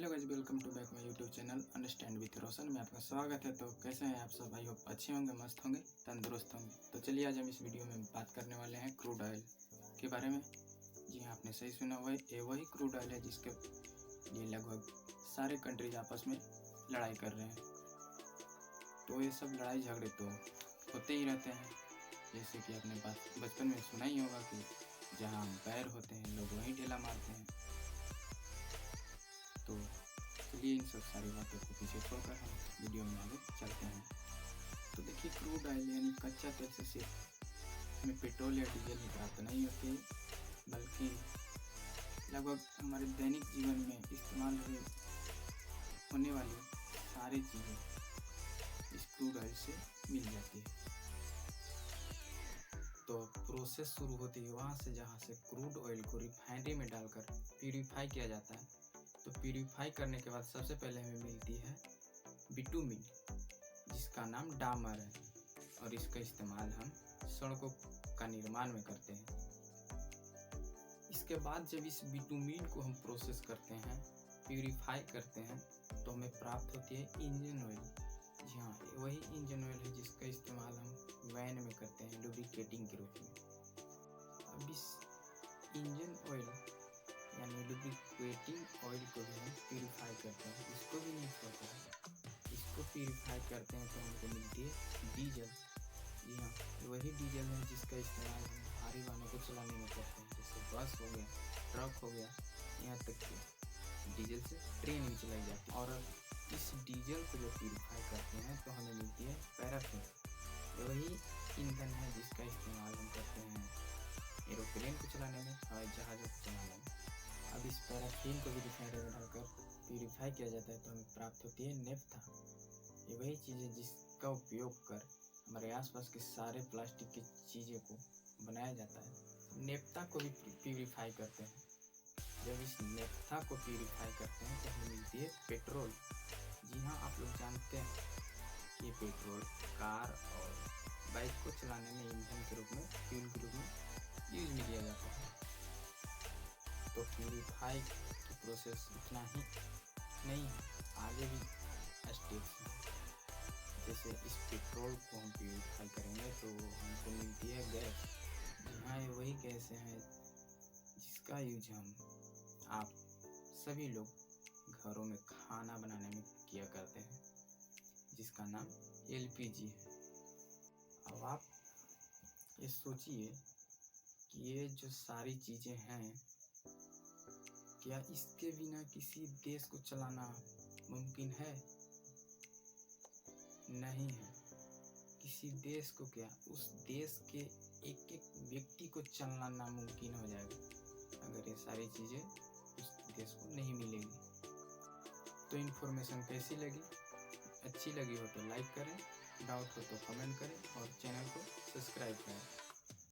Hello guys, welcome to back my YouTube channel understand with Roshan में आपका स्वागत है। तो कैसे हैं आप सब? आई होप अच्छे होंगे, मस्त होंगे, तंदुरुस्त होंगे। तो चलिए आज हम इस वीडियो में बात करने वाले हैं क्रूड ऑयल के बारे में। जी हाँ, आपने सही सुना हुआ है, ये वही क्रूड ऑयल है जिसके लिए लगभग सारे कंट्रीज आपस में लड़ाई कर रहे हैं। तो ये सब लड़ाई झगड़े तो होते ही रहते हैं, जैसे कि आपने बचपन में सुना ही होगा कि जहाँ बैर होते हैं लोग वहीं ढेला मारते हैं। तो चलिए इन सब सारी बातों को पीछे छोड़कर हम वीडियो में आगे चलते हैं। तो देखिए, क्रूड ऑयल यानी कच्चा तेल से सिर्फ हमें पेट्रोल या डीजल ही प्राप्त नहीं होती, बल्कि लगभग हमारे दैनिक जीवन में इस्तेमाल होने वाली सारी चीज़ें इस क्रूड ऑयल से मिल जाती है। तो प्रोसेस शुरू होती है वहाँ से जहाँ से क्रूड ऑयल को रिफाइनरी में डालकर प्यूरीफाई किया जाता है। तो प्यूरीफाई करने के बाद सबसे पहले हमें मिलती है बिटुमिन, जिसका नाम डामर है, और इसका इस्तेमाल हम सड़कों का निर्माण में करते हैं। इसके बाद जब इस बिटुमिन को हम प्रोसेस करते हैं, प्यूरीफाई करते हैं, तो हमें प्राप्त होती है इंजन ऑयल। जी हाँ, वही इंजन ऑयल है जिसका इस्तेमाल हम वैन में करते हैं लुब्रिकेटिंग के रूप में। अब इस इंजन ऑयल यानी लुब्रिकेटिंग ऑयल को भी हम प्यूरीफाई करते हैं, इसको भी नहीं छोड़ते हैं। इसको प्यूरीफाई करते हैं तो हमको मिलती है डीजल। जी हाँ, वही डीजल है जिसका इस्तेमाल हम भारी वाहनों को चलाने में करते हैं, जैसे बस हो गया, ट्रक हो गया, यहाँ तक कि डीजल से ट्रेन भी चलाई जाती है। और अब इस डीजल को जब प्यूरीफाई करते हैं तो हमें मिलती है पैराफिन। वही ईंधन है जिसका इस्तेमाल हम करते हैं एरोप्लेन को चलाने में, हवाई जहाज़ों को चलाने में। अब इस पैराफिन को भी रिफाइनरी में डालकर प्यूरीफाई किया जाता है तो हमें प्राप्त होती है नेफ्था। ये वही चीज़ है जिसका उपयोग कर हमारे आसपास के सारे प्लास्टिक की चीज़ों को बनाया जाता है। नेफ्था को भी प्यूरीफाई करते हैं। जब इस नेफ्था को प्यूरीफाई करते हैं तो हमें मिलती है पेट्रोल। जी हाँ, आप लोग जानते हैं कि पेट्रोल कार और बाइक को चलाने में ईंधन के रूप में, फ्यूल के रूप में यूज में लिया जाता है। तो प्यूरीफाई की प्रोसेस इतना ही नहीं है, आगे भी स्टेप्स हैं। जैसे इस पेट्रोल को हम प्यूरीफाई करेंगे तो हमको मिलती है गैस। हाँ, ये वही गैस है जिसका यूज आप सभी लोग घरों में खाना बनाने में किया करते हैं, जिसका नाम एलपीजी है। अब आप ये सोचिए कि ये जो सारी चीज़ें हैं, क्या इसके बिना किसी देश को चलाना मुमकिन है? नहीं है। किसी देश को क्या, उस देश के एक एक व्यक्ति को चलना नामुमकिन हो जाएगा अगर ये सारी चीज़ें उस देश को नहीं मिलेगी। तो इन्फॉर्मेशन कैसी लगी? अच्छी लगी हो तो लाइक करें, डाउट हो तो कमेंट करें और चैनल को सब्सक्राइब करें।